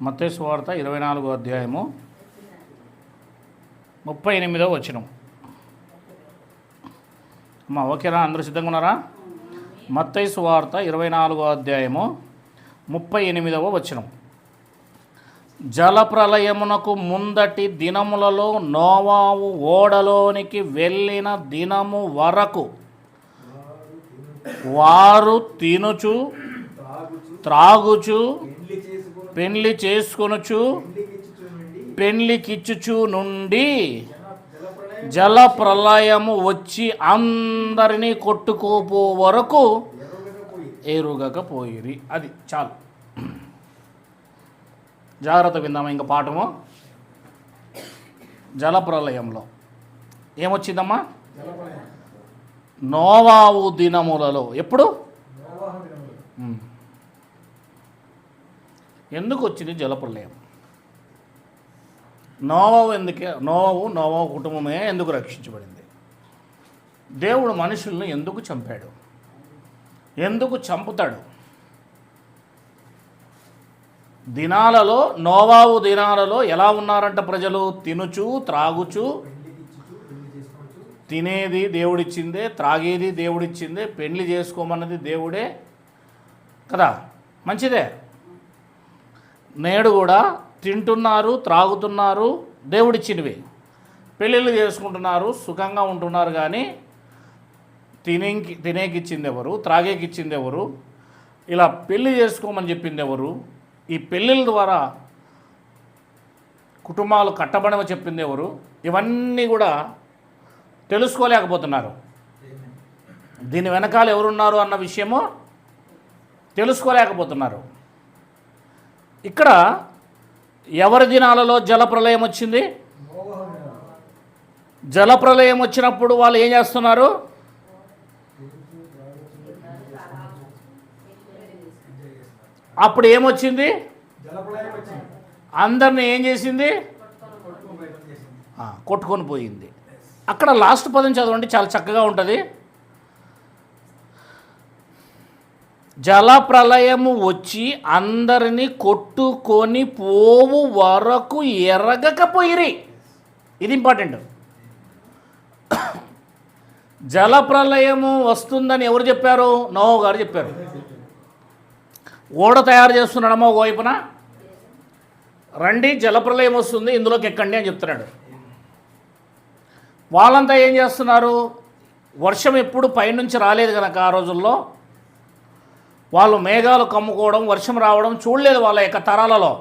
మత్తయి సువార్త 24వ అధ్యాయము 38వ వచనం. అమ్మా ఓకేనా? అందరూ సిద్ధంగా ఉన్నారా? మత్తయి సువార్త 24వ అధ్యాయము 38వ వచనం. జలప్రలయమునకు ముందటి దినములలో నోవాహు ఓడలోనికి వెళ్ళిన దినము వరకు వారు తినుచు త్రాగుచు పెండ్లి చేసుకొనుచు పెండ్లికిచ్చుచు నుండి జల ప్రళయము వచ్చి అందరినీ కొట్టుకోపో వరకు ఎరుగకపోయిరి. అది చాలు, జాగ్రత్త విందామా. ఇంకా పాఠము జల ప్రళయంలో ఏమొచ్చిందమ్మా? నోవాహు దినములలో. ఎప్పుడు? ఎందుకు వచ్చింది జలప్రలయం? నోవాహు కుటుంబమే ఎందుకు రక్షించబడింది? దేవుడు మనుషులను ఎందుకు చంపాడు? ఎందుకు చంపుతాడు? నోవాహు దినాలలో ఎలా ఉన్నారంట ప్రజలు? తినుచు త్రాగుచు, తినేది దేవుడిచ్చిందే, త్రాగేది దేవుడిచ్చిందే, పెళ్లి చేసుకోమన్నది దేవుడే కదా, మంచిదే. నేడు కూడా తింటున్నారు, త్రాగుతున్నారు, దేవుడిచ్చినవి, పెళ్ళిళ్ళు చేసుకుంటున్నారు, సుఖంగా ఉంటున్నారు. కానీ తినేకిచ్చింది ఎవరు? త్రాగేకిచ్చింది ఎవరు? ఇలా పెళ్ళి చేసుకోమని చెప్పింది ఎవరు? ఈ పెళ్ళిళ్ళ ద్వారా కుటుంబాలు కట్టబడమని చెప్పింది ఎవరు? ఇవన్నీ కూడా తెలుసుకోలేకపోతున్నారు. దీని వెనకాల ఎవరున్నారు అన్న విషయము తెలుసుకోలేకపోతున్నారు. ఇక్కడ ఎవరి దినాలలో జలప్రలయం వచ్చింది? జలప్రలయం వచ్చినప్పుడు వాళ్ళు ఏం చేస్తున్నారు? అప్పుడు ఏమొచ్చింది? అందరిని ఏం చేసింది? కొట్టుకొని పోయింది. అక్కడ లాస్ట్ పదం చదవండి, చాలా చక్కగా ఉంటుంది. జలప్రలయము వచ్చి అందరినీ కొట్టుకొని పోవు వరకు ఎరగకపోయిరి. ఇది ఇంపార్టెంట్. జలప్రలయము వస్తుందని ఎవరు చెప్పారు? నోవాహు గారు చెప్పారు. ఓడ తయారు చేస్తున్నాడమ్మా ఓవైపున, రండి జలప్రలయం వస్తుంది, ఇందులోకి ఎక్కండి అని చెప్తున్నాడు. వాళ్ళంతా ఏం చేస్తున్నారు? వర్షం ఎప్పుడు పైనుంచి రాలేదు కనుక ఆ రోజుల్లో వాళ్ళు మేఘాలు కమ్ముకోవడం, వర్షం రావడం చూడలేదు వాళ్ళ యొక్క తరాలలో.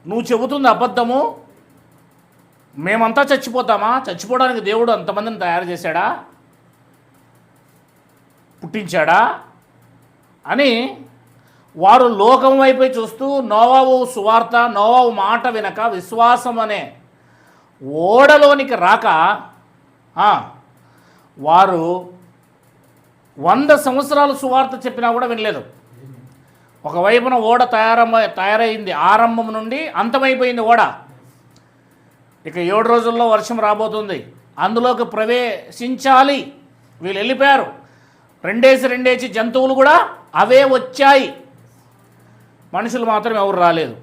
నువ్వు చెబుతుంది అబద్ధము, మేమంతా చచ్చిపోతామా? చచ్చిపోవడానికి దేవుడు అంతమందిని తయారు చేశాడా, పుట్టించాడా అని వారు లోకం వైపు చూస్తూ నోవాహు సువార్త, నోవాహు మాట వినక విశ్వాసం అనే ఓడలోనికి రాక వారు 100 సంవత్సరాలు సువార్త చెప్పినా కూడా వినలేదు. ఒకవైపున ఓడ తయారైంది, ఆరంభం నుండి అంతమైపోయింది ఓడ. ఇక 7 రోజుల్లో వర్షం రాబోతుంది, అందులోకి ప్రవేశించాలి. వీళ్ళు వెళ్ళిపోయారు. రెండేసి జంతువులు కూడా అవే వచ్చాయి, మనుషులు మాత్రం ఎవరు రాలేదు.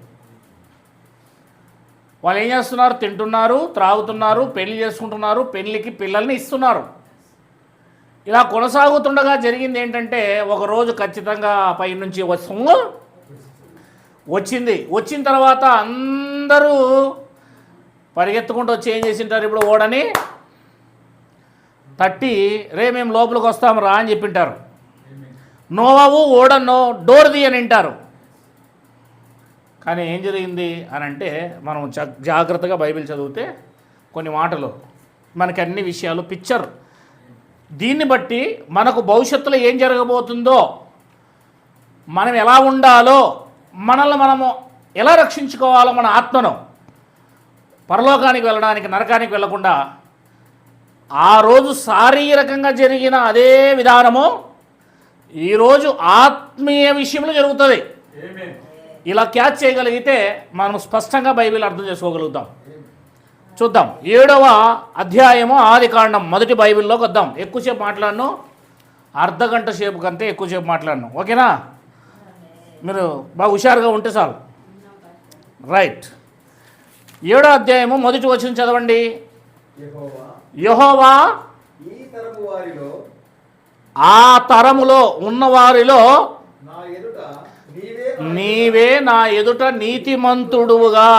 వాళ్ళు ఏం చేస్తున్నారు? తింటున్నారు, త్రాగుతున్నారు, పెళ్లి చేసుకుంటున్నారు, పెళ్ళికి పిల్లల్ని ఇస్తున్నారు. ఇలా కొనసాగుతుండగా జరిగింది ఏంటంటే, ఒకరోజు ఖచ్చితంగా పైనుంచి వచ్చింది. వచ్చిన తర్వాత అందరూ పరిగెత్తుకుంటూ వచ్చి ఏం చేసింటారు? ఇప్పుడు ఓడని తట్టి, రే మేము లోపలికి వస్తాము రా అని చెప్పింటారు. నోవాహు ఓడను డోర్ తీయని వింటారు. కానీ ఏం జరిగింది అని అంటే, మనం జాగ్రత్తగా బైబిల్ చదివితే కొన్ని మాటలు మనకి అన్ని విషయాలు పిక్చర్, దీన్ని బట్టి మనకు భవిష్యత్తులో ఏం జరగబోతుందో, మనం ఎలా ఉండాలో, మనల్ని మనము ఎలా రక్షించుకోవాలో, మన ఆత్మను పరలోకానికి వెళ్ళడానికి, నరకానికి వెళ్ళకుండా ఆ రోజు శారీరకంగా జరిగిన అదే విధానము ఈరోజు ఆత్మీయ విషయంలో జరుగుతుంది. ఇలా క్యాచ్ చేయగలిగితే మనం స్పష్టంగా బైబిల్ అర్థం చేసుకోగలుగుతాం. చూద్దాం 7వ అధ్యాయము ఆదికాండం మొదటి బైబిల్లోకి వద్దాం. ఎక్కువసేపు మాట్లాడను, అర్ధగంట సేపు కంటే ఎక్కువసేపు మాట్లాడను, ఓకేనా? మీరు బాగా హుషారుగా ఉంటే చాలు. రైట్. 7వ అధ్యాయము మొదటి వచనం చదవండి. యెహోవా ఆ తరములో ఉన్నవారిలో నీవే నా ఎదుట నీతిమంతుడువుగా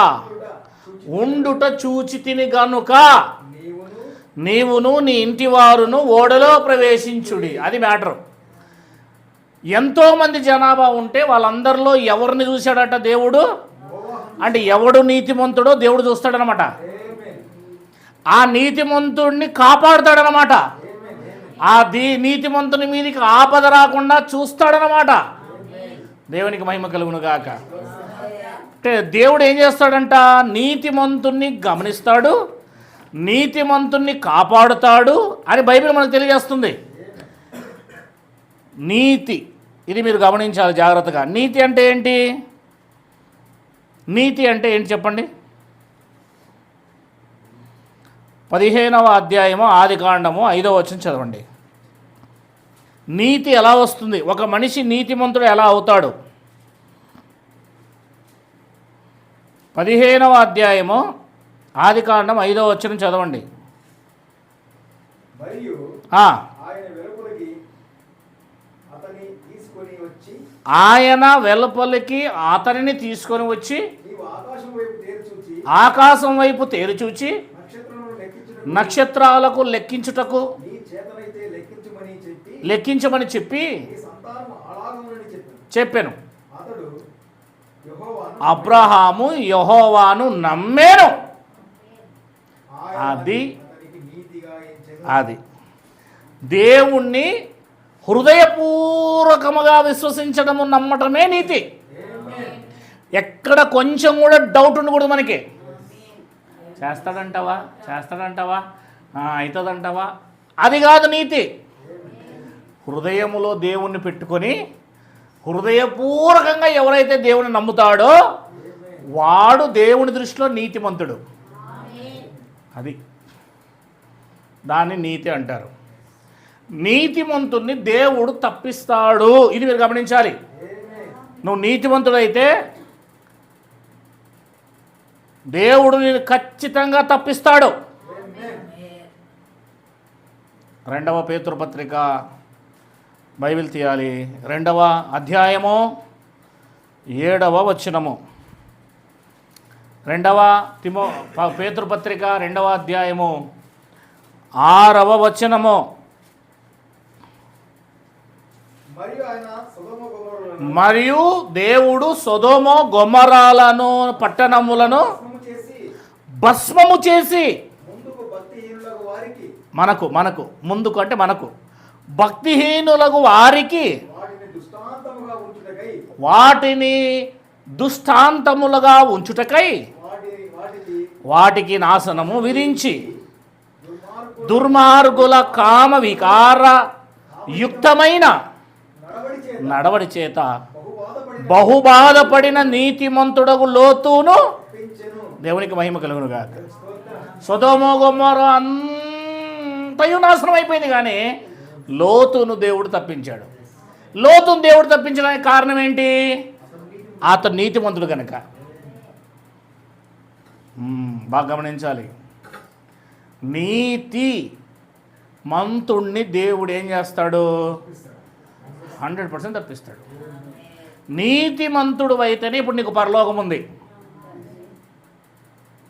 ఉండుట చూచితిని గనుక నీవును నీ ఇంటి వారును ఓడలో ప్రవేశించుడి. అది మ్యాటర్. ఎంతోమంది జనాభా ఉంటే వాళ్ళందరిలో ఎవరిని చూశాడట దేవుడు అంటే ఎవడు నీతిమంతుడో దేవుడు చూస్తాడనమాట. ఆ నీతిమంతుడిని కాపాడుతాడనమాట. ఆ నీతిమంతుని మీదకి ఆపద రాకుండా చూస్తాడనమాట. దేవునికి మహిమ కలుగును గాక. అంటే దేవుడు ఏం చేస్తాడంట, నీతిమంతుణ్ణి గమనిస్తాడు, నీతిమంతుణ్ణి కాపాడుతాడు అని బైబిల్ మనకు తెలియజేస్తుంది. నీతి, ఇది మీరు గమనించాలి జాగ్రత్తగా. నీతి అంటే ఏంటి? నీతి అంటే ఏంటి చెప్పండి. 15వ అధ్యాయము ఆదికాండము 5వ వచనం చదవండి. నీతి ఎలా వస్తుంది? ఒక మనిషి నీతిమంతుడు ఎలా అవుతాడు? 15వ అధ్యాయము ఆదికాండం 5వ వచనం చదవండి. ఆయన వెలుపలికి అతనిని తీసుకొని వచ్చి ఆకాశం వైపు తేరిచూచి నక్షత్రాలకు లెక్కించుటకు లెక్కించమని చెప్పాను. అబ్రహాము యెహోవాను నమ్మాను. అది దేవుణ్ణి హృదయపూర్వకముగా విశ్వసించడము, నమ్మటమే నీతి. ఎక్కడ కొంచెం కూడా డౌట్ ఉండకూడదు మనకి. చేస్తాడంటావా అవుతుందంటావా, అది కాదు నీతి. హృదయములో దేవుణ్ణి పెట్టుకొని హృదయపూర్వకంగా ఎవరైతే దేవుని నమ్ముతాడో వాడు దేవుని దృష్టిలో నీతిమంతుడు. అది దాన్ని నీతి అంటారు. నీతిమంతుణ్ణి దేవుడు తప్పిస్తాడు. ఇది మీరు గమనించాలి. నువ్వు నీతిమంతుడైతే దేవుడు నేను ఖచ్చితంగా తప్పిస్తాడు. 2వ పేతురు పత్రిక బైబిల్ తీయాలి. 2వ అధ్యాయము 7వ వచనము. 2వ పేతురు పత్రిక 2వ అధ్యాయము 6వ వచనము. మరియు దేవుడు సొదొమ గొమొరాలను పట్టణములను భస్మము చేసి మనకు ముందుకు అంటే మనకు భక్తిహీనులకు వారికి వాటిని దుష్టాంతములుగా ఉంచుటకై వాటికి నాశనము విధించి దుర్మార్గుల కామ వికార యుక్తమైన నడవడి చేత బహుబాధపడిన నీతిమంతుడగు లోతును దేవునికి మహిమ కలుగును గాక. సొదొమ గొమొర అంతయు నాశనం అయిపోయింది, కానీ లోతును దేవుడు తప్పించాడు. లోతును దేవుడు తప్పించడానికి కారణం ఏంటి? అతను నీతిమంతుడు కనుక. బాగా గమనించాలి. నీతి మంతుణ్ణి దేవుడు ఏం చేస్తాడు? 100% తప్పిస్తాడు. నీతిమంతుడు అయితేనే ఇప్పుడు నీకు పరలోకం ఉంది.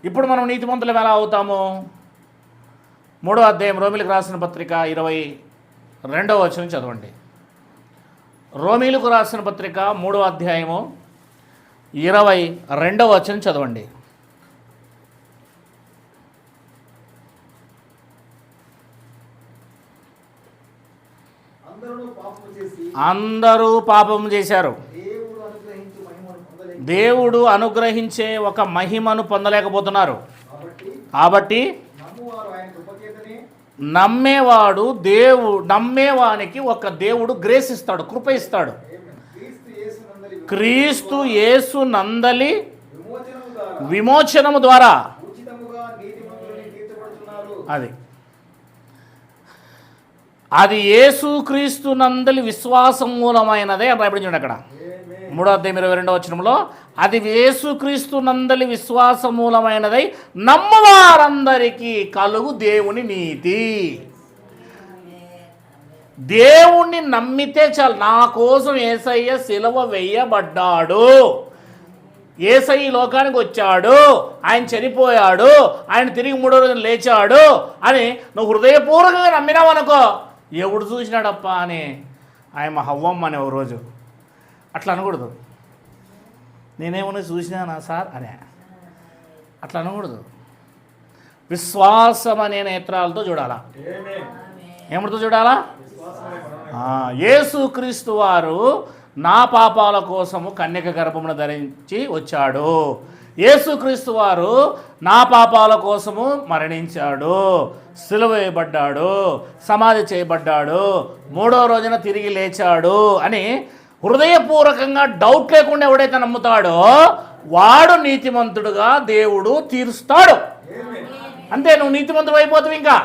ఇప్పుడు మనం నీతిమంతులం ఎలా అవుతాము? 3వ అధ్యాయం రోమీలకు రాసిన పత్రిక 22వ వచనం చదవండి. రోమీలకు రాసిన పత్రిక 3వ అధ్యాయము 22వ వచనం చదవండి. అందరూ పాపం చేశారు. దేవుడు అనుగ్రహించే ఒక మహిమను పొందలేకపోతున్నారు. కాబట్టి నమ్మేవానికి ఒక దేవుడు గ్రేస్ ఇస్తాడు, కృప ఇస్తాడు. క్రీస్తు యేసు నందలి విమోచనము ద్వారా అది యేసు క్రీస్తు నందలి విశ్వాసం మూలమైనదే అని రాయబడింది అక్కడ. 3:22 అది యేసుక్రీస్తు నందలి విశ్వాస మూలమైనదై నమ్మవారందరికీ కలుగు దేవుని నీతి. దేవుణ్ణి నమ్మితే చాలు. నా కోసం యేసయ్య సిలువ వేయబడ్డాడు, యేసయ్య లోకానికి వచ్చాడు, ఆయన చనిపోయాడు, ఆయన తిరిగి 3వ రోజున లేచాడు అని నువ్వు హృదయపూర్వకంగా నమ్మినావనుకో, ఎవడు చూసినాడప్ప అని ఆయన హవ్వమ్మ అని ఒక రోజు అట్లా అనకూడదు. నేనేమన్నా చూసినానా సార్ అనే అట్లా అనకూడదు. విశ్వాసం అనే నేత్రాలతో చూడాలా. ఏమిటితో చూడాలా? యేసుక్రీస్తు వారు నా పాపాల కోసము కన్యక గర్భమును ధరించి వచ్చాడు, యేసుక్రీస్తు వారు నా పాపాల కోసము మరణించాడు, సిలువ వేయబడ్డాడు, సమాధి చేయబడ్డాడు, 3వ రోజున తిరిగి లేచాడు అని హృదయపూర్వకంగా డౌట్ లేకుండా ఎవడైతే నమ్ముతాడో వాడు నీతిమంతుడుగా దేవుడు తీరుస్తాడు. అంతే, నువ్వు నీతిమంతుడు అయిపోతావు. ఇంకా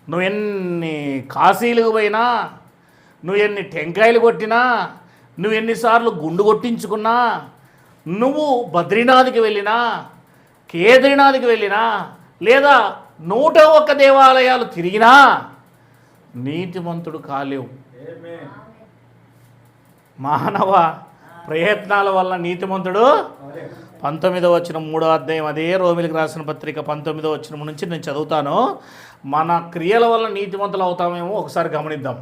నువ్వు ఎన్ని కాశీలకు పోయినా, నువ్వు ఎన్ని టెంకాయలు కొట్టినా, నువ్వు ఎన్నిసార్లు గుండు కొట్టించుకున్నా, నువ్వు బద్రీనాథ్కి వెళ్ళినా, కేదార్నాథ్కి వెళ్ళినా, లేదా 101 దేవాలయాలు తిరిగినా నీతిమంతుడు కాలేవు. మానవ ప్రయత్నాల వల్ల నీతిమంతుడు 19వ వచనం 3వ అధ్యాయం, అదే రోమిలికి రాసిన పత్రిక 19వ వచనం నుంచి నేను చదువుతాను. మన క్రియల వల్ల నీతిమంతులు అవుతామేమో ఒకసారి గమనిద్దాం.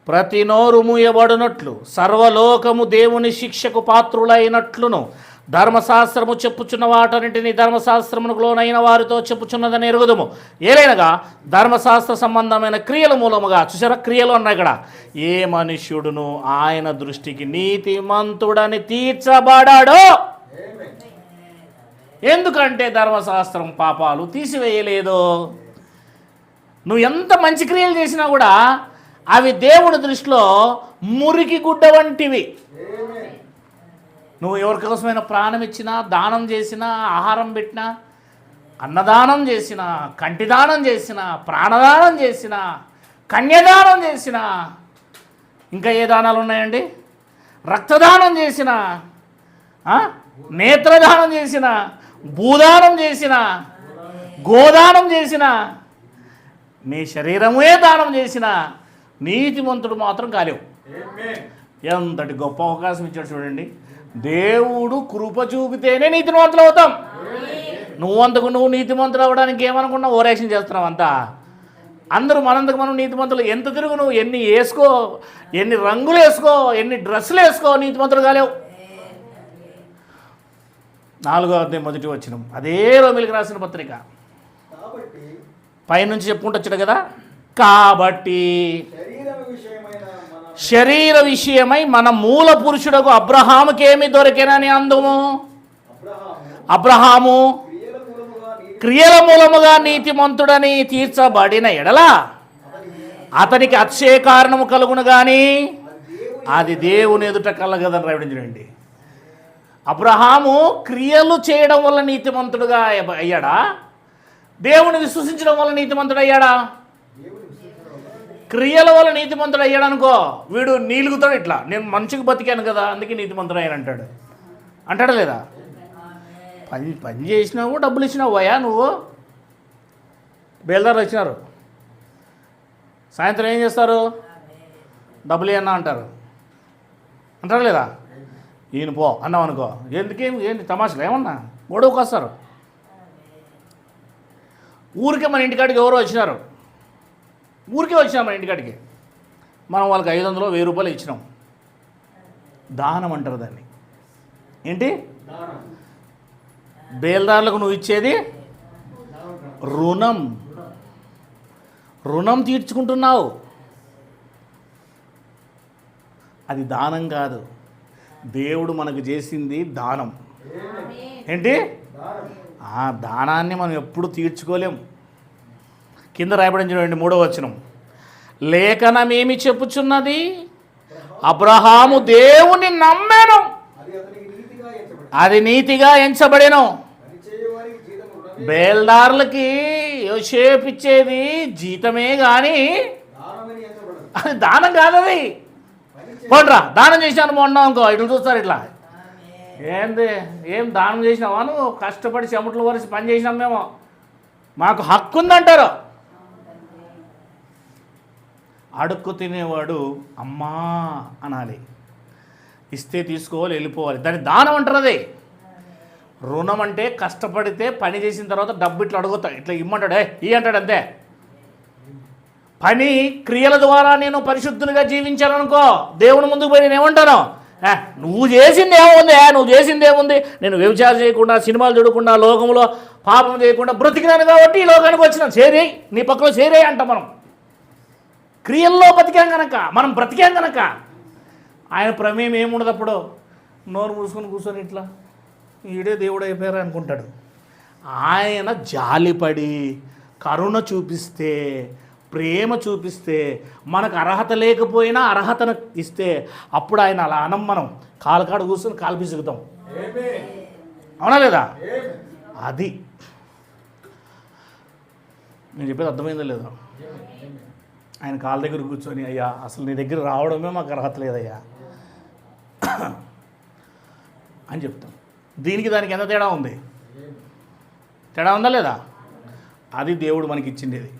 ప్రతి నోరు మూయబడినట్లు సర్వలోకము దేవుని శిక్షకు పాత్రులైనట్లును ధర్మశాస్త్రము చెప్పుచున్న వాటన్నింటినీ ధర్మశాస్త్రమునకు లోనైన వారితో చెప్పుచున్నదని ఎరుగుదుము. ఏలైనగా ధర్మశాస్త్ర సంబంధమైన క్రియల మూలముగా, చూసారా క్రియలు అన్నా ఇక్కడ, ఏ మనుష్యుడును ఆయన దృష్టికి నీతిమంతుడని తీర్చబడాడో. ఎందుకంటే ధర్మశాస్త్రం పాపాలు తీసివేయలేదు. నువ్వు ఎంత మంచి క్రియలు చేసినా కూడా అవి దేవుని దృష్టిలో మురికి గుడ్డ వంటివి. నువ్వు ఎవరికోసమైనా ప్రాణం ఇచ్చినా, దానం చేసినా, ఆహారం పెట్టినా, అన్నదానం చేసినా, కంటిదానం చేసినా, ప్రాణదానం చేసినా, కన్యదానం చేసినా, ఇంకా ఏ దానాలు ఉన్నాయండి, రక్తదానం చేసినా, నేత్రదానం చేసిన, భూదానం చేసిన, గోదానం చేసిన, నీ శరీరమే దానం చేసిన నీతిమంతుడు మాత్రం కాలేవు. ఎంతటి గొప్ప అవకాశం ఇచ్చాడు చూడండి. దేవుడు కృప చూపితేనే నీతిమంతులు అవుతాం. నువ్వు నీతిమంతులు అవ్వడానికి ఏమనుకున్నావు? ఓరేషన్ చేస్తున్నావు అంతా. అందరూ మనందుకు మనం నీతిమంతులు. ఎంత తిరుగు, నువ్వు ఎన్ని వేసుకో, ఎన్ని రంగులు వేసుకో, ఎన్ని డ్రెస్సులు వేసుకో, నీతిమంతులు కాలేవు. 4వ అధ్యాయం 1వ వచనం, అదే రోమిలికి రాసిన పత్రిక పైనుంచి చెప్పుకుంటూ వచ్చాడు కదా. కాబట్టి శరీర విషయమై మన మూల పురుషుడకు అబ్రహాముకేమి దొరికెనని అందుము. అబ్రహాము క్రియల మూలముగా నీతిమంతుడని తీర్చబడిన ఎడల అతనికి అతిశయ కారణము కలుగును గాని అది దేవుని ఎదుట కలగదని రాయబడింది. అబ్రహాము క్రియలు చేయడం వల్ల నీతిమంతుడుగా అయ్యాడా? దేవుని విశ్వసించడం వల్ల నీతిమంతుడు అయ్యాడా? క్రియల వల్ల నీతిమంతుడు అయ్యాడు అనుకో, వీడు నీలుగుతాడు ఇట్లా, నేను మంచిగా బతికాను కదా అందుకే నీతిమంతుడు అయ్యాను అంటాడా లేదా? పని చేసినావు, డబ్బులు ఇచ్చినావు అయ్యా. నువ్వు బేల్దారులు వచ్చినారు, సాయంత్రం ఏం చేస్తారు? డబ్బులు ఏమన్నా అంటారు లేదా? ఈయన పో అన్నావు అనుకో, ఏంటి తమాషలు ఏమన్నా గొడవకు వస్తారు. ఊరికే మన ఇంటికాడికి ఎవరో వచ్చినారు, ఊరికే వచ్చినాం మన ఇంటికాడికి, మనం వాళ్ళకి 500 1000 రూపాయలు ఇచ్చినాం. దానం అంటారు దాన్ని. ఏంటి? బేల్దారులకు నువ్వు ఇచ్చేది రుణం తీర్చుకుంటున్నావు. అది దానం కాదు. దేవుడు మనకు చేసింది దానం. ఏంటి? ఆ దానాన్ని మనం ఎప్పుడు తీర్చుకోలేం. కింద రాయబడింది చూడండి 3వ వచనం, లేఖనమేమి చెప్పుచున్నది? అబ్రహాము దేవుని నమ్మాను, అది నీతిగా ఎంచబడెను. బేల్దారులకి యోసేపు ఇచ్చేది జీతమే కానీ అది దానం కాదు. అది పోండ్రా దానం చేశాను మొన్న ఇంకో ఇట్లా చూస్తారు ఇట్లా. ఏంది ఏం దానం చేసినావా నువ్వు? కష్టపడి చెమటలు వరిసి పని చేసినాం మేము, మాకు హక్కు ఉందంటారు. అడుక్కు తినేవాడు అమ్మా అనాలి, ఇస్తే తీసుకోవాలి వెళ్ళిపోవాలి, దాన్ని దానం అంటారు. అది రుణం అంటే కష్టపడితే పని చేసిన తర్వాత డబ్బు ఇట్లా అడుగుతాడు, ఇట్లా ఇమ్మంటాడు, ఈ అంటాడు అంతే. పని క్రియల ద్వారా నేను పరిశుద్ధునిగా జీవించాలనుకో, దేవుని ముందుకు పోయి నేను ఏమంటాను, నువ్వు చేసింది ఏముంది, నువ్వు చేసింది ఏముంది, నేను వ్యభిచారం చేయకుండా సినిమాలు చూడకుండా లోకంలో పాపం చేయకుండా బ్రతికినాను కాబట్టి ఈ లోకానికి వచ్చినాను, చేరే నీ పక్కలో చేరే అంట. మనం క్రియల్లో బతికాం కనుక, మనం బ్రతికాం కనుక ఆయన ప్రమేయం ఏముండదు. అప్పుడు నోరు మూసుకొని కూర్చొని ఇట్లా ఈడే దేవుడు అయిపోయారు అనుకుంటాడు. ఆయన జాలిపడి కరుణ చూపిస్తే, ప్రేమ చూపిస్తే, మనకు అర్హత లేకపోయినా అర్హతను ఇస్తే అప్పుడు ఆయన అలా అనం, మనం కాలు కూర్చొని కాలు పిసుకుతాం. అవునా లేదా? అది నేను చెప్పేది అర్థమైందో లేదో? ఆయన కాళ్ళ దగ్గర కూర్చొని, అయ్యా అసలు నీ దగ్గర రావడమే మాకు అర్హత లేదయ్యా అని చెప్తాం. దీనికి దానికి ఎంత తేడా ఉంది? తేడా ఉందా లేదా? అది దేవుడు మనకి ఇచ్చిండేది.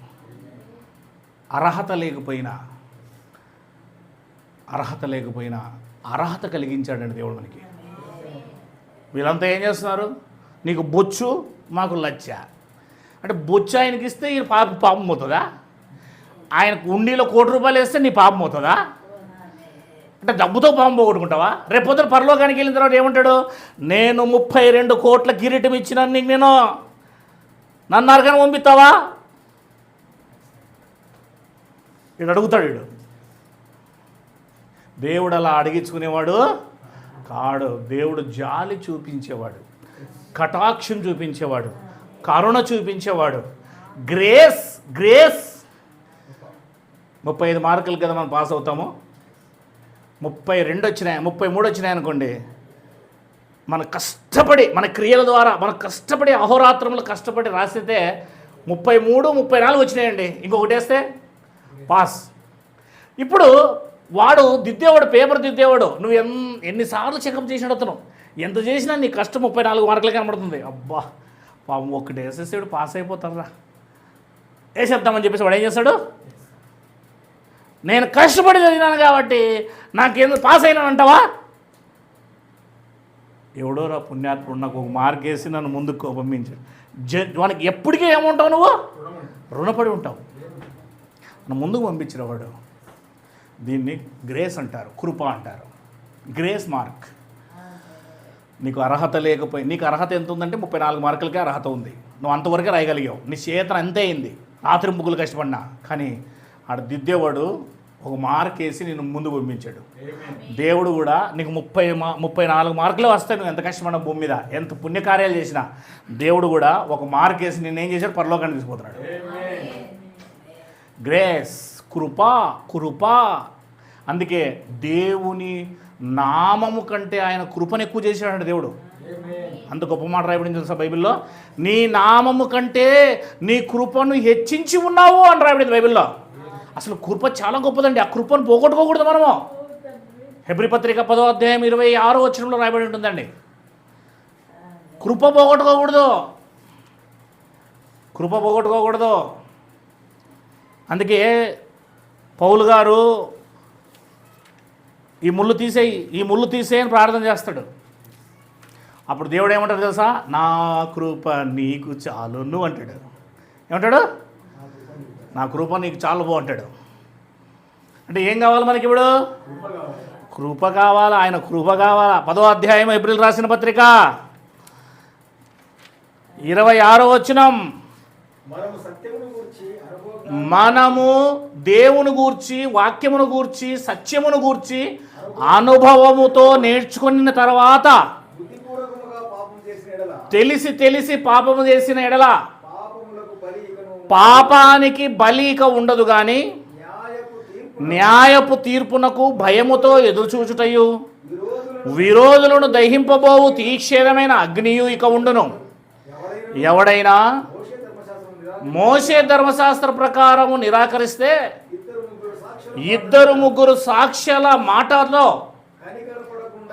అర్హత లేకపోయినా అర్హత కలిగించాడండి దేవుడు మనకి. వీళ్ళంతా ఏం చేస్తున్నారు? నీకు బొచ్చు మాకు లచ్చ అంటే, బొచ్చు ఆయనకి ఇస్తే ఈ పాపం అవుతుందా? ఆయనకు ఉండిలో ₹1,00,00,000 వేస్తే నీ పాపం అవుతుందా? అంటే డబ్బుతో పాపం పోగొట్టుకుంటావా? రేపు పొద్దున పరలోకానికి వెళ్ళిన తర్వాత ఏమంటాడు? నేను 32 కోట్ల కిరీటం ఇచ్చినాను నీకు, నేను నన్ను నరకానికి పంపిస్తావా? వీడు అడుగుతాడు. వీడు దేవుడు అలా అడిగించుకునేవాడు కాడు. దేవుడు జాలి చూపించేవాడు, కటాక్షం చూపించేవాడు, కరుణ చూపించేవాడు. గ్రేస్ 35 మార్కులు కదా మనం పాస్ అవుతాము. 32 వచ్చినాయి, 33 వచ్చినాయి అనుకోండి, మన కష్టపడి మన క్రియల ద్వారా మన కష్టపడి అహోరాత్రంలో కష్టపడి రాసితే 33, 34 వచ్చినాయండి. ఇంకొకటి వేస్తే పాస్. ఇప్పుడు వాడు దిద్దేవాడు, పేపర్ దిద్దేవాడు. నువ్వు ఎన్నిసార్లు చెకప్ చేసినాడు అతను, ఎంత చేసినా నీ కష్టం 34 మార్కులు కనబడుతుంది. అబ్బా పాపం ఒక్కటి వేసేసాడు, పాస్ అయిపోతారా వేసేద్దామని చెప్పేసి వాడు ఏం చేస్తాడు? నేను కష్టపడి చదివినాను కాబట్టి నాకేందో పాస్ అయినానంటావా? ఎవడో రా పుణ్యాత్ముడు నాకు ఒక మార్క్ వేసి నన్ను ముందుకు పంపించాడు. వానికి ఎప్పటికీ ఏముంటావు? నువ్వు రుణపడి ఉంటావు. నన్ను ముందుకు పంపించిన వాడు. దీన్ని గ్రేస్ అంటారు, కృప అంటారు. Grace mark. నీకు అర్హత లేకపోయి, నీకు అర్హత ఎంత ఉందంటే 34 మార్కులకే అర్హత ఉంది. నువ్వు అంతవరకే రాయగలిగావు, నీ చేతన అంతే అయింది, రాత్రి ముగ్గులు కష్టపడినా. కానీ ఆడ దిద్దేవాడు ఒక మార్క్ వేసి నేను ముందు పంపించాడు. దేవుడు కూడా నీకు 34 మార్కులే వస్తాయి, నువ్వు ఎంత కష్టపడినా భూమి మీద, ఎంత పుణ్యకార్యాలు చేసినా. దేవుడు కూడా ఒక మార్క్ వేసి నిన్నేం చేశాడు? పరలోకాన్ని తీసుకుపోతున్నాడు. గ్రేస్, కృప. అందుకే దేవుని నామము కంటే ఆయన కృపను ఎక్కువ చేశాడు దేవుడు. అంత గొప్ప మాట రాయబడింది తెలుసా బైబిల్లో? నీ నామము కంటే నీ కృపను హెచ్చించి ఉన్నావు అని రాయబడింది బైబిల్లో. అసలు కృప చాలా గొప్పదండి. ఆ కృపను పోగొట్టుకోకూడదు మనము. హెబ్రీ పత్రిక 10వ అధ్యాయం 26వ వచనంలో రాయబడి ఉంటుందండి. కృప పోగొట్టుకోకూడదు. అందుకే పౌలు గారు ఈ ముళ్ళు తీసేయని ప్రార్థన చేస్తాడు. అప్పుడు దేవుడు ఏమంటాడు తెలుసా? నా కృప నీకు చాలును అంటాడు. ఏమంటాడు? నా కృప నీకు చాలు పో అంటాడు. అంటే ఏం కావాలి మనకి ఇప్పుడు? కృప కావాలా, ఆయన కృప కావాలా. 10వ అధ్యాయం ఏప్రిల్ రాసిన పత్రిక 26వ వచనం, మనము దేవుని గూర్చి, వాక్యమును గూర్చి, సత్యమును గూర్చి అనుభవముతో నేర్చుకున్న తర్వాత తెలిసి పాపము చేసిన ఎడల పాపానికి బలి ఇక ఉండదు గాని న్యాయపు తీర్పునకు భయముతో ఎదురుచూచుటయు విరోధులను దహింపబోవు తీక్షేదమైన అగ్నియు ఇక ఉండును. ఎవడైనా మోషే ధర్మశాస్త్ర ప్రకారము నిరాకరిస్తే ఇద్దరు ముగ్గురు సాక్ష్యాల మాటలో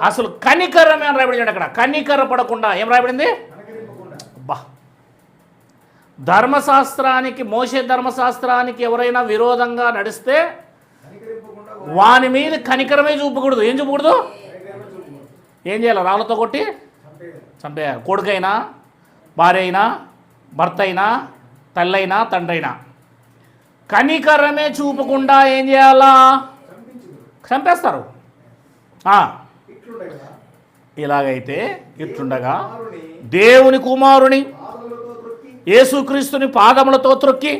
అసలు కనికరమే అని రాయబడింది. అక్కడ కనికర పడకుండా ఏం రాయబడింది? అబ్బా, ధర్మశాస్త్రానికి, మోషే ధర్మశాస్త్రానికి ఎవరైనా విరోధంగా నడిస్తే వాని మీద కనికరమే చూపకూడదు. ఏం చూపకూడదు? ఏం చేయాలి? రాళ్ళతో కొట్టి చంపేయాలి. కొడుకైనా, భార్య అయినా, భర్త అయినా, తల్లైనా, తండ్రి అయినా కనికరమే చూపకుండా ఏం చేయాలా? చంపేస్తారు. ఇలాగైతే ఇట్లుండగా దేవుని కుమారుని యేసుక్రీస్తుని పాదములతో త్రొక్కి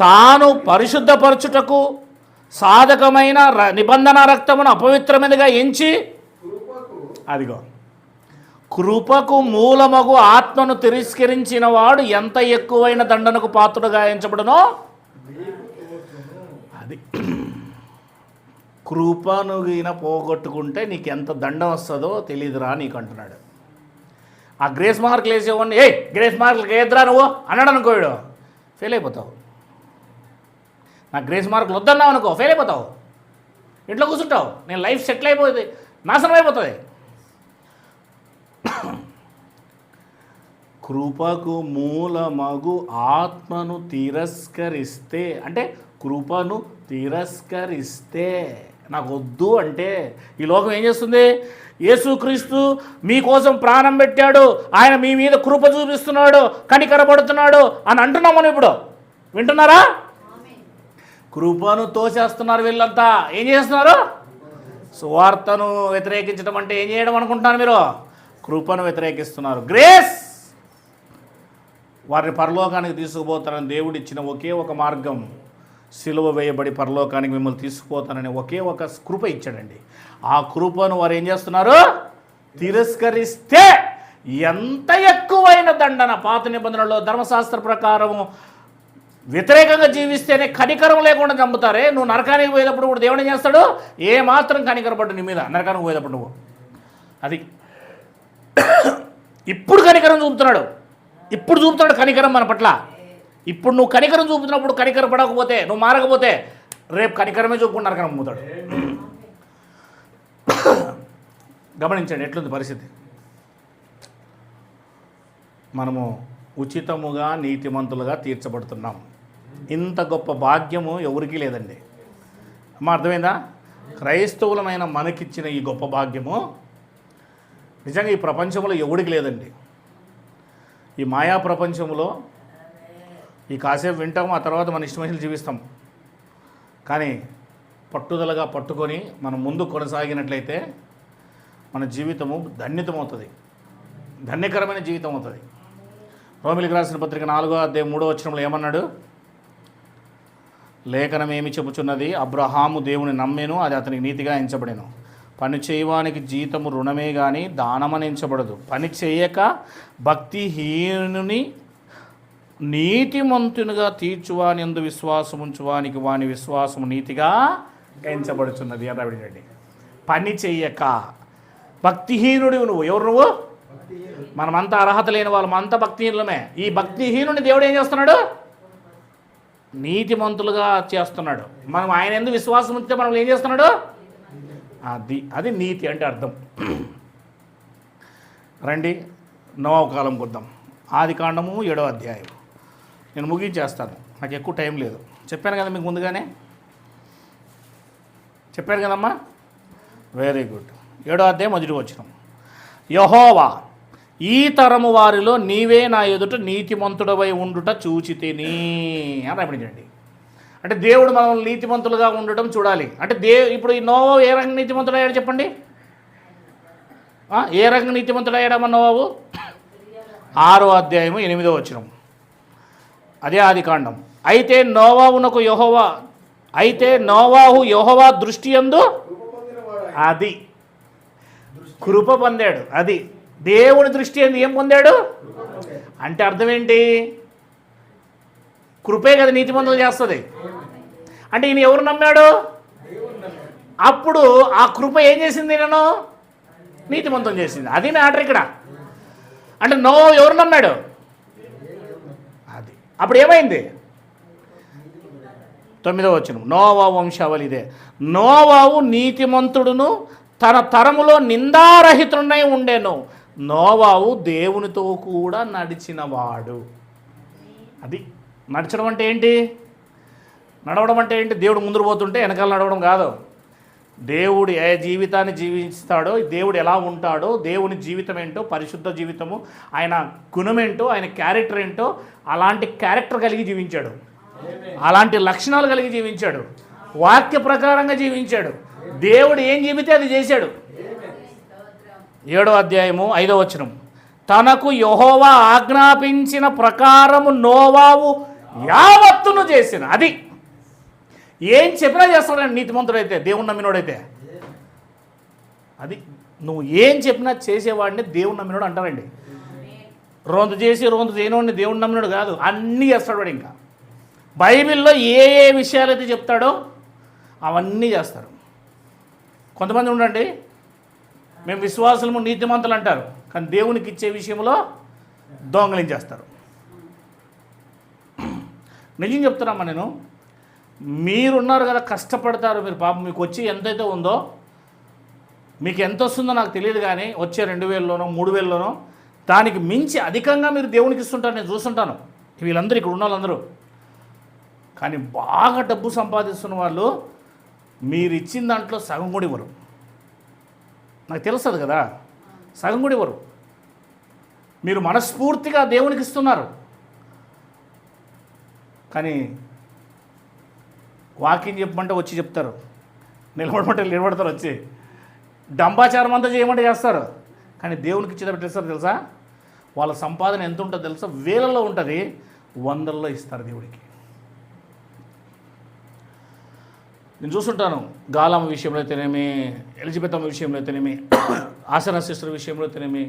తాను పరిశుద్ధపరచుటకు సాధకమైన నిబంధన రక్తమును అపవిత్రమైనదిగా ఎంచి, అదిగో కృపకు మూలమగు ఆత్మను తిరస్కరించిన వాడు ఎంత ఎక్కువైన దండనకు పాత్రుడుగా ఎంచబడునో అది. కృపను గిన పోగొట్టుకుంటే నీకు ఎంత దండం వస్తుందో తెలియదురా నీకు అంటున్నాడు. ఆ గ్రేస్ మార్కులు వేసేవాడిని, గ్రేస్ మార్కులకి వేద్దురా నువ్వు అన్నాడు అనుకోడు, ఫెయిల్ అయిపోతావు. నాకు గ్రేస్ మార్కులు వద్దన్నావు అనుకో, ఫెయిల్ అయిపోతావు, ఇంట్లో కూర్చుంటావు, నేను లైఫ్ సెటిల్ అయిపోతుంది, నాశనం అయిపోతుంది. కృపకు మూలమగు ఆత్మను తిరస్కరిస్తే, అంటే కృపను తిరస్కరిస్తే, నాకు వద్దు అంటే ఈ లోకం ఏం చేస్తుంది? యేసుక్రీస్తు మీకోసం ప్రాణం పెట్టాడు, ఆయన మీ మీద కృప చూపిస్తున్నాడు, కనికరపడుతున్నాడు అని అంటున్నాం మనం. ఇప్పుడు వింటున్నారా? కృపను తోసేస్తున్నారు వీళ్ళంతా. ఏం చేస్తున్నారు? సువార్తను వ్యతిరేకించడం అంటే ఏం చేయడం అనుకుంటున్నారు మీరు? కృపను వ్యతిరేకిస్తున్నారు. గ్రేస్ వారిని పరలోకానికి తీసుకుపోతారని దేవుడు ఇచ్చిన ఒకే ఒక మార్గం, సిలువ వేయబడి పరలోకానికి మిమ్మల్ని తీసుకుపోతానని ఒకే ఒక కృప ఇచ్చాడండి. ఆ కృపను వారు ఏం చేస్తున్నారు? తిరస్కరిస్తే ఎంత ఎక్కువైన దండన. పాత నిబంధనలో ధర్మశాస్త్ర ప్రకారము వ్యతిరేకంగా జీవిస్తేనే కనికరం లేకుండా చంపుతారే. నువ్వు నరకానికి పోయేటప్పుడు కూడా దేవుడు ఏం చేస్తాడు? ఏమాత్రం కనికరపడ్డు నీ మీద నరకానికి పోయేటప్పుడు నువ్వు. అది ఇప్పుడు కనికరం చూపుతున్నాడు, ఇప్పుడు చూపుతాడు కనికరం మన పట్ల. ఇప్పుడు నువ్వు కనికరం చూపుతున్నప్పుడు కనికర పడకపోతే, నువ్వు మారకపోతే రేపు కనికరమే చూపుకుంటూ నరకరం పోతాడు. గమనించండి ఎట్లుంది పరిస్థితి. మనము ఉచితముగా నీతిమంతులుగా తీర్చబడుతున్నాం. ఇంత గొప్ప భాగ్యము ఎవరికీ లేదండి. అమ్మా, అర్థమైందా? క్రైస్తవులమైన మనకిచ్చిన ఈ గొప్ప భాగ్యము నిజంగా ఈ ప్రపంచంలో ఎవరికి లేదండి. ఈ మాయా ప్రపంచంలో ఈ కాసేపు వింటాం, ఆ తర్వాత మన ఇష్టమైన జీవిస్తాం. కానీ పట్టుదలగా పట్టుకొని మనం ముందు కొనసాగినట్లయితే మన జీవితము ధన్యతమవుతుంది, ధన్యకరమైన జీవితం అవుతుంది. రోమిలికి రాసిన పత్రిక 4వ అధ్యాయం 3వ వచనంలో ఏమన్నాడు? లేఖనం ఏమి చెప్పుచున్నది? అబ్రహాము దేవుని నమ్మెను, అది అతనికి నీతిగా ఎంచబడెను. పని చేయడానికి జీతము రుణమే కానీ దానమని ఎంచబడదు. పని చేయక భక్తిహీనుని నీతిమంతునిగా తీర్చువాని యందు విశ్వాసం ఉంచువానికి వాని విశ్వాసము నీతిగా ఎంచబడుచున్నది అని రాబడిండి. పని చెయ్యక భక్తిహీనుడివి నువ్వు. ఎవరు నువ్వు? మనమంతా అర్హత లేని వాళ్ళం, అంతా భక్తిహీనులమే. ఈ భక్తిహీనుని దేవుడు ఏం చేస్తున్నాడు? నీతిమంతులుగా చేస్తున్నాడు. మనం ఆయన ఎందుకు విశ్వాసం ఉంచితే మనం ఏం చేస్తున్నాడు? అది నీతి అంటే అర్థం. రండి నోవహు కాలం కొద్దాం. ఆదికాండము 7వ అధ్యాయం. నేను ముగించేస్తాను, నాకు ఎక్కువ టైం లేదు. చెప్పాను కదా మీకు ముందుగానే, చెప్పాను కదమ్మా. Very good. 7వ అధ్యాయం 1వ వచనం. యెహోవా, ఈ తరము వారిలో నీవే నా ఎదుట నీతిమంతుడవై ఉండుట చూచితిని అని రాబడించండి. అంటే దేవుడు మనల్ని నీతిమంతులుగా ఉండటం చూడాలి. అంటే ఇప్పుడు ఈ నోవహు ఏ రకంగా నీతిమంతుడయ్యాడు చెప్పండి? ఏ రకంగా నీతిమంతుడయ్యాడమ్మ నోవహు? 6వ అధ్యాయము 8వ వచనం. అదే ఆదికాండం. అయితే నోవాహు యెహోవా దృష్టి యందు అది కృప పొందాడు. అది దేవుని దృష్టి యందు ఏం పొందాడు అంటే అర్థం ఏంటి? కృపే కదా నీతిమంతులు చేస్తుంది. అంటే ఈయన ఎవరు నమ్మాడు? అప్పుడు ఆ కృప ఏం చేసింది? నేను నీతిమంతం చేసింది. అది మ్యాటర్ ఇక్కడ. అంటే నోవహు ఎవరు నమ్మాడు? అది అప్పుడు ఏమైంది? 9వ వచనం నోవాహు వంశావళి ఇదే. నోవాహు నీతిమంతుడును తన తరములో నిందారహితుడై ఉండెను. నోవాహు దేవునితో కూడా నడిచినవాడు. అది నడచడం అంటే ఏంటి? నడవడం అంటే ఏంటి? దేవుడు ముందు పోతుంటే వెనకాల నడవడం కాదు. దేవుడు ఏ జీవితాన్ని జీవిస్తాడో, దేవుడు ఎలా ఉంటాడో, దేవుని జీవితం ఏంటో, పరిశుద్ధ జీవితము, ఆయన గుణమేంటో, ఆయన క్యారెక్టర్ ఏంటో, అలాంటి క్యారెక్టర్ కలిగి జీవించాడు, అలాంటి లక్షణాలు కలిగి జీవించాడు, వాక్య ప్రకారంగా జీవించాడు. దేవుడు ఏం చెబితే అది చేశాడు. 7వ అధ్యాయము 5వ వచనం తనకు యెహోవా ఆజ్ఞాపించిన ప్రకారము నోవాహు యావత్తును చేసిన. అది ఏం చెప్పినా చేస్తాడండి నీతిమంతుడైతే, దేవుని నమ్మినోడైతే. అది నువ్వు ఏం చెప్పినా చేసేవాడిని దేవుని నమ్మినోడు అంటారండి. రొంత చేసి రొంత చేయనోడిని దేవుని నమ్మినోడు కాదు, అన్నీ చేస్తాడు వాడు. ఇంకా బైబిల్లో ఏ ఏ విషయాలు అయితే చెప్తాడో అవన్నీ చేస్తారు. కొంతమంది ఉండండి, మేము విశ్వాసులము నీతిమంతులు అంటారు, కానీ దేవునికి ఇచ్చే విషయంలో దొంగలించేస్తారు. నిజం చెప్తున్నామా నేను, మీరున్నారు కదా, కష్టపడతారు మీరు, పాపం మీకు వచ్చి ఎంతైతే ఉందో, మీకు ఎంత వస్తుందో నాకు తెలియదు, కానీ వచ్చే 2000లోనో 3000లోనో దానికి మించి అధికంగా మీరు దేవునికి ఇస్తుంటారు. నేను చూస్తుంటాను వీళ్ళందరూ, ఇక్కడ ఉన్న వాళ్ళందరూ. కానీ బాగా డబ్బు సంపాదిస్తున్న వాళ్ళు మీరు ఇచ్చిన దాంట్లో సగం కూడా ఇవ్వరు. నాకు తెలుస్తుంది కదా, సగం కూడా ఇవ్వరు. మీరు మనస్ఫూర్తిగా దేవునికి ఇస్తున్నారు, కానీ వాకింగ్ చెప్పమంటే వచ్చి చెప్తారు, నిలబడమంటే నిలబడతారు, వచ్చి డంబాచారం అంతా చేయమంటే చేస్తారు. కానీ దేవునికి ఇచ్చేటప్పుడు తెలుసా, వాళ్ళ సంపాదన ఎంత ఉంటుందో తెలుసా? వేలల్లో ఉంటుంది, 100ల్లో ఇస్తారు దేవుడికి. నేను చూస్తుంటాను, గాలమ్మ విషయంలో అయితేనేమి, ఎలిజబెత్ అమ్మ విషయంలో అయితేనేమి, ఆసన సిస్టర్ విషయంలో అయితేనేమి,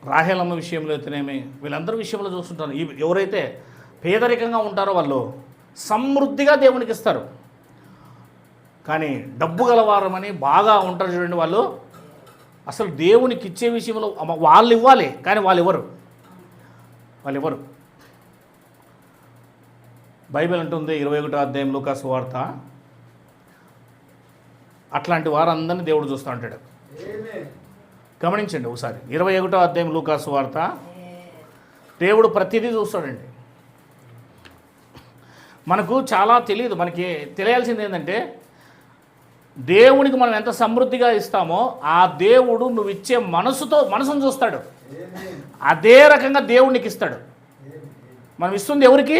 రాహేలమ్మ విషయంలో అయితేనేమి, వీళ్ళందరి విషయంలో చూస్తుంటాను. ఎవరైతే పేదరికంగా ఉంటారో వాళ్ళు సమృద్ధిగా దేవునికి ఇస్తారు. కానీ డబ్బు గలవారమని బాగా ఉంటారు చూడండి, వాళ్ళు అసలు దేవునికి ఇచ్చే విషయంలో వాళ్ళు ఇవ్వాలి, కానీ వాళ్ళు ఇవ్వరు. బైబిల్ అంటుంది 21వ అధ్యాయం లూకా సువార్త, అట్లాంటి వారందరినీ దేవుడు చూస్తూ ఉంటాడు. గమనించండి ఒకసారి, 21వ అధ్యాయం లూకా సువార్త, దేవుడు ప్రతిదీ చూస్తాడండి. మనకు చాలా తెలియదు, మనకి తెలియాల్సింది ఏంటంటే, దేవునికి మనం ఎంత సమృద్ధిగా ఇస్తామో ఆ దేవుడు నువ్వు ఇచ్చే మనసును చూస్తాడు. అదే రకంగా దేవునికి ఇస్తాడు. మనం ఇస్తుంది ఎవరికి?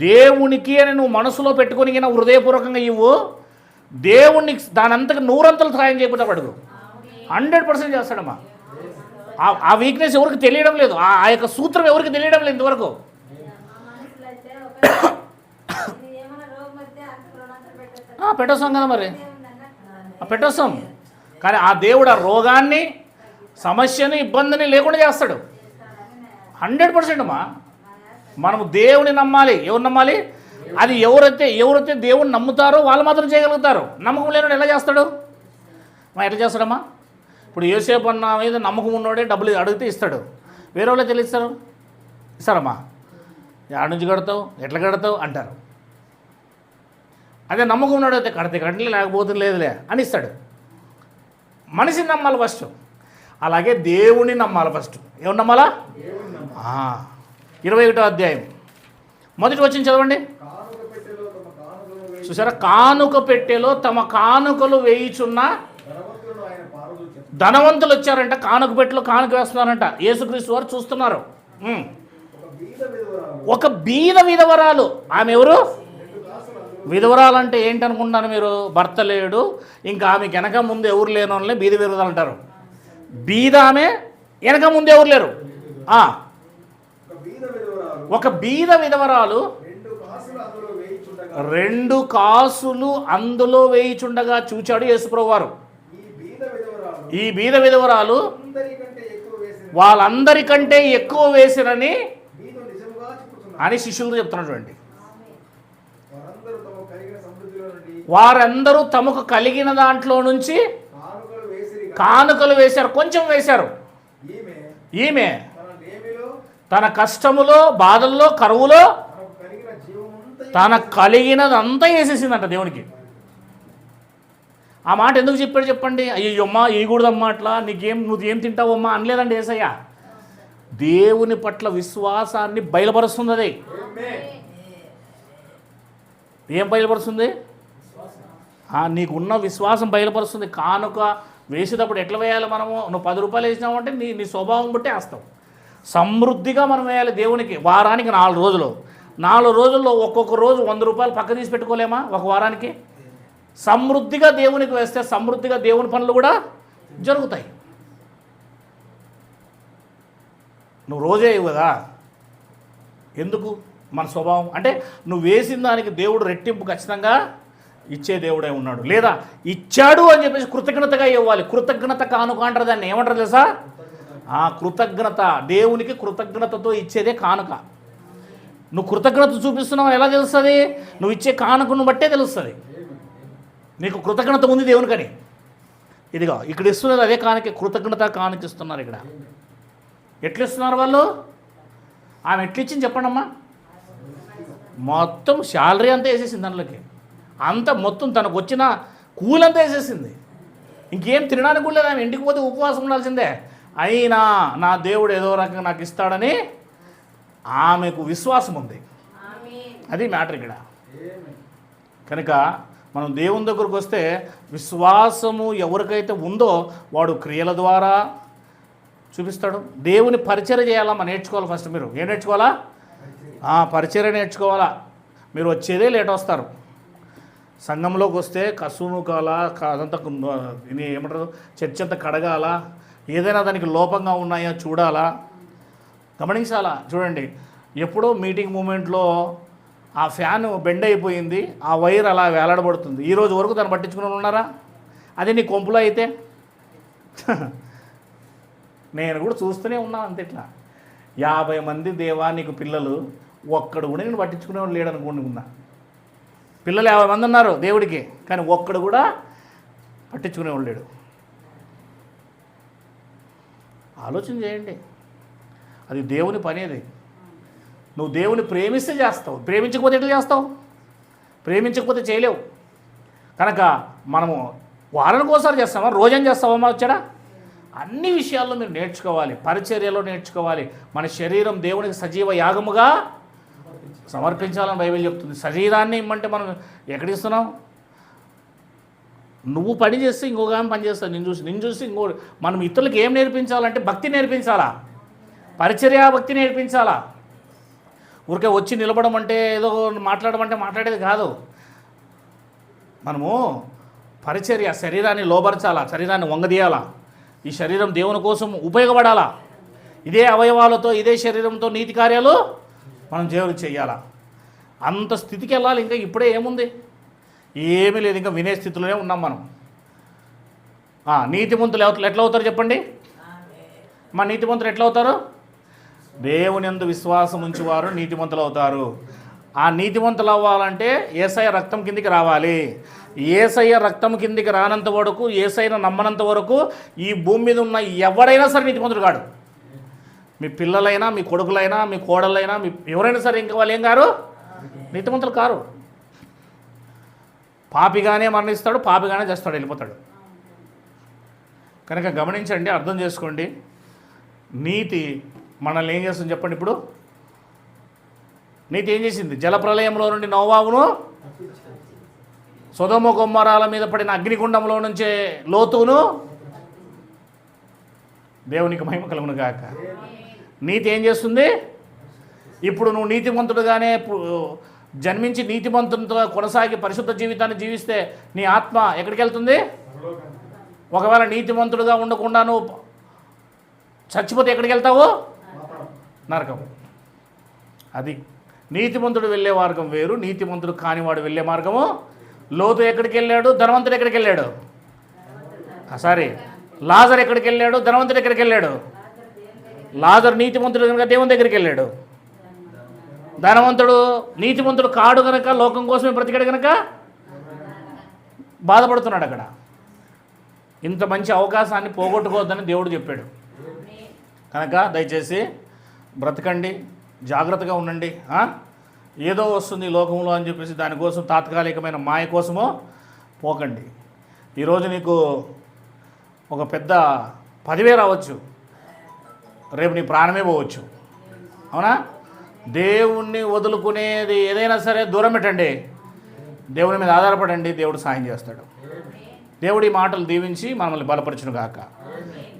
దేవునికి అని నువ్వు మనసులో పెట్టుకొని హృదయపూర్వకంగా ఇవ్వు, దేవునికి దానంతకు 100 సహాయం చేయకుండా పడదు, 100% చేస్తాడమ్మా. ఆ వీక్నెస్ ఎవరికి తెలియడం లేదు, ఆ యొక్క సూత్రం ఎవరికి తెలియడం లేదు ఇంతవరకు. పెట్టొస్తాం కదా మరి, పెట్టొస్తాం. కానీ ఆ దేవుడు ఆ రోగాన్ని, సమస్యని, ఇబ్బందిని లేకుండా చేస్తాడు 100%. అమ్మా మనము దేవుని నమ్మాలి. ఎవరు నమ్మాలి? అది ఎవరైతే దేవుని నమ్ముతారో వాళ్ళు మాత్రం చేయగలుగుతారు. నమ్మకం లేనివాడు ఎలా చేస్తాడు? ఎట్లా చేస్తాడమ్మా? ఇప్పుడు యోసేపు అన్న మీద నమ్మకం ఉన్నవాడే డబ్బులు అడిగితే ఇస్తాడు, వేరే వాళ్ళే తెలియస్తారు, ఇస్తారమ్మా. ఆడ నుంచి కడతావు, ఎట్లా కడతావు అంటారు. అదే నమ్మకం ఉన్నాడు అయితే కట్టలే, లేకపోతే లేదులే అని ఇస్తాడు. మనిషిని నమ్మాలి ఫస్ట్, అలాగే దేవుని నమ్మాలి ఫస్ట్. ఎవరు నమ్మాలా? 21వ అధ్యాయం మొదటి వచనం చదవండి. చూసారా, కానుక పెట్టెలో తమ కానుకలు వేయిచున్న ధనవంతులు వచ్చారంట. కానుక పెట్టెలో కానుక వేస్తున్నారంట. యేసుక్రీస్తు వారు చూస్తున్నారు. ఒక బీద విధవరాలు, ఆమె ఎవరు? విధవరాలు అంటే ఏంటనుకుంటున్నాను మీరు? భర్త లేడు, ఇంకా ఆమెకి వెనక ముందు ఎవరు లేని వాళ్ళని బీద విధవరాలు అంటారు. బీద ఆమె, వెనక ముందు ఎవరు లేరు. ఒక బీద విధవరాలు 2 కాసులు అందులో వేయిచుండగా చూచాడు యేసుప్రభువు వారు. ఈ బీద విధవరాలు వాళ్ళందరికంటే ఎక్కువ వేసిరని అని శిష్యులు చెప్తున్నాడు. చూడండి, వారందరూ తమకు కలిగిన దాంట్లో నుంచి కానుకలు వేశారు, కొంచెం వేశారు. ఈమె తన కష్టములో, బాధల్లో, కరువులో తన కలిగినదంతా వేసేసిందంట దేవునికి. ఆ మాట ఎందుకు చెప్పాడు చెప్పండి? అయ్యమ్మా వేయకూడదమ్మా అట్లా, నువ్వేం తింటావమ్మా అనలేదండి యేసయ్య. దేవుని పట్ల విశ్వాసాన్ని బయలుపరుస్తుంది. అది ఏం బయలుపరుస్తుంది? నీకున్న విశ్వాసం బయలుపరుస్తుంది. కానుక వేసేటప్పుడు ఎట్లా వేయాలి మనము? నువ్వు 10 రూపాయలు వేసినావంటే నీ స్వభావం బట్టే వేస్తావు. సమృద్ధిగా మనం వేయాలి దేవునికి. వారానికి 4 రోజులు, 4 రోజుల్లో ఒక్కొక్క రోజు 100 రూపాయలు పక్క తీసి పెట్టుకోలేమా? ఒక వారానికి సమృద్ధిగా దేవునికి వేస్తే సమృద్ధిగా దేవుని పనులు కూడా జరుగుతాయి. నువ్వు రోజే ఇవ్వు కదా, ఎందుకు? మన స్వభావం అంటే నువ్వు వేసిన దానికి దేవుడు రెట్టింపు ఖచ్చితంగా ఇచ్చే దేవుడే ఉన్నాడు. లేదా ఇచ్చాడు అని చెప్పేసి కృతజ్ఞతగా ఇవ్వాలి. కృతజ్ఞత కానుక అంటారు. దాన్ని ఏమంటారు తెలుసా? కృతజ్ఞత. దేవునికి కృతజ్ఞతతో ఇచ్చేదే కానుక. నువ్వు కృతజ్ఞత చూపిస్తున్నావు ఎలా తెలుస్తుంది? నువ్వు ఇచ్చే కానుకను బట్టే తెలుస్తుంది నీకు కృతజ్ఞత ఉంది దేవునికని. ఇదిగో ఇక్కడ ఇస్తున్నారు అదే కానుక, కృతజ్ఞత కానుక ఇస్తున్నారు. ఇక్కడ ఎట్లా ఇస్తున్నారు వాళ్ళు? ఆమె ఎట్లిచ్చింది చెప్పండమ్మా? మొత్తం శాలరీ అంతా వేసేసింది దానిలోకి, అంతా మొత్తం తనకు వచ్చిన కూలంతా వేసేసింది. ఇంకేం తినడానికి కూడా లేదు. ఆమె ఇంటికి పోతే ఉపవాసం ఉండాల్సిందే. అయినా నా దేవుడు ఏదో రకంగా నాకు ఇస్తాడని ఆమెకు విశ్వాసం ఉంది. అది మ్యాటర్ ఇక్కడ. కనుక మనం దేవుని దగ్గరకు వస్తే విశ్వాసము ఎవరికైతే ఉందో వాడు క్రియల ద్వారా చూపిస్తాడు. దేవుని పరిచర్య చేయాలా మనం నేర్చుకోవాలి. ఫస్ట్ మీరు ఏం నేర్చుకోవాలా? పరిచర్య నేర్చుకోవాలా. మీరు వచ్చేదే లేట్ వస్తారు. సంఘంలోకి వస్తే కసును కాల అదంతా ఏమంటారు, చర్చ్ అంతా కడగాల, ఏదైనా దానికి లోపంగా ఉన్నాయో చూడాలా, గమనించాలా. చూడండి, ఎప్పుడో మీటింగ్ మూమెంట్లో ఆ ఫ్యాన్ బెండ్ అయిపోయింది, ఆ వైర్ అలా వేలాడబడుతుంది. ఈరోజు వరకు దాన్ని పట్టించుకుని ఉన్నారా? అది నీ కొంపులో అయితే నేను కూడా చూస్తూనే ఉన్నాను అంతే. ఇట్లా 50 మంది దేవా నీకు పిల్లలు, ఒక్కడు కూడా నేను పట్టించుకునేవాడు లేడు అనుకుంటున్నా. పిల్లలు 50 మంది ఉన్నారు దేవుడికి, కానీ ఒక్కడు కూడా పట్టించుకునేవాడు లేడు. ఆలోచన చేయండి. అది దేవుని పని. అది నువ్వు దేవుని ప్రేమిస్తే చేస్తావు, ప్రేమించకపోతే ఎట్లా చేస్తావు? ప్రేమించకపోతే చేయలేవు. కనుక మనము వారానికి ఒకసారి చేస్తామా, రోజేం చేస్తామమ్మా వచ్చాడా? అన్ని విషయాల్లో మీరు నేర్చుకోవాలి. పరిచర్యలో నేర్చుకోవాలి. మన శరీరం దేవునికి సజీవ యాగముగా సమర్పించాలని బైబిల్ చెప్తుంది. శరీరాన్ని ఇమ్మంటే మనం ఎక్కడ ఇస్తున్నాం? నువ్వు పని చేస్తే ఇంకొక ఆమె పని చేస్తావు, నిన్ను చూసి ఇంకో. మనం ఇతరులకు ఏం నేర్పించాలంటే భక్తి నేర్పించాలా, పరిచర్య భక్తి నేర్పించాలా. ఊరికే వచ్చి నిలబడం అంటే ఏదో మాట్లాడమంటే మాట్లాడేది కాదు. మనము పరిచర్య, శరీరాన్ని లోబరచాలా, శరీరాన్ని వంగదీయాలా. ఈ శరీరం దేవుని కోసం ఉపయోగపడాలా. ఇదే అవయవాలతో, ఇదే శరీరంతో నీతి కార్యాలు మనం దేవుడు చేయాలా. అంత స్థితికి వెళ్ళాలి. ఇంకా ఇప్పుడే ఏముంది? ఏమీ లేదు. ఇంకా వినే స్థితిలోనే ఉన్నాం మనం. నీతిమంతులు ఎట్లా అవుతారు చెప్పండి? మా నీతిమంతులు ఎట్లా అవుతారు? దేవుని యందు విశ్వాసం ఉంచేవారు నీతిమంతులు అవుతారు. ఆ నీతిమంతులు అవ్వాలంటే యేసయ్య రక్తం కిందికి రావాలి. యేసయ్య రక్తం కిందికి రానంత వరకు, యేసయ్యను నమ్మనంత వరకు ఈ భూమి మీద ఉన్న ఎవరైనా సరే నీతిమంతుడు కాడు. మీ పిల్లలైనా, మీ కొడుకులైనా, మీ కోడలైనా, మీ ఎవరైనా సరే ఇంకా వాళ్ళు ఏం కారు? నీతిమంతులు కారు. పాపిగానే మరణిస్తాడు, పాపిగానే చేస్తాడు, వెళ్ళిపోతాడు. కనుక గమనించండి, అర్థం చేసుకోండి. నీతి మనల్ని ఏం చేస్తుంది చెప్పండి? ఇప్పుడు నీతి ఏం చేసింది? జలప్రలయంలో నుండి నోవాహును, సొదొమ గొమొర్రాల మీద పడిన అగ్నిగుండంలో నుంచే లోతును. దేవునికి మహిమ కలుగును గాక. నీతి ఏం చేస్తుంది? ఇప్పుడు నువ్వు నీతిమంతుడుగానే జన్మించి నీతిమంతునితో కొనసాగి పరిశుద్ధ జీవితాన్ని జీవిస్తే నీ ఆత్మ ఎక్కడికి వెళ్తుంది? ఒకవేళ నీతిమంతుడుగా ఉండకుండా నువ్వు చచ్చిపోతే ఎక్కడికి వెళ్తావు? నరకం. అది నీతిమంతుడు వెళ్ళే మార్గం వేరు, నీతిమంతుడు కానివాడు వెళ్ళే మార్గము. లోతు ఎక్కడికి వెళ్ళాడు? ధనవంతుడు ఎక్కడికి వెళ్ళాడు? లాజర్ ఎక్కడికి వెళ్ళాడు? ధనవంతుడు ఎక్కడికి వెళ్ళాడు? లాజర్ నీతిమంతుడు కనుక దేవుని దగ్గరికి వెళ్ళాడు. ధనవంతుడు నీతిమంతుడు కాడు కనుక లోకం కోసమే బ్రతికాడు కనుక బాధపడుతున్నాడు అక్కడ. ఇంత మంచి అవకాశాన్ని పోగొట్టుకోవద్దని దేవుడు చెప్పాడు. కనుక దయచేసి బ్రతకండి, జాగ్రత్తగా ఉండండి. ఏదో వస్తుంది ఈ లోకంలో అని చెప్పేసి దానికోసం తాత్కాలికమైన మాయ కోసమో పోకండి. ఈరోజు నీకు ఒక పెద్ద పదవే రావచ్చు, రేపు నీ ప్రాణమే పోవచ్చు. అవునా? దేవుణ్ణి వదులుకునేది ఏదైనా సరే దూరం పెట్టండి, దేవుని మీద ఆధారపడండి, దేవుడు సాయం చేస్తాడు. దేవుడి మాటలు దీవించి మనల్ని బలపరచును గాక.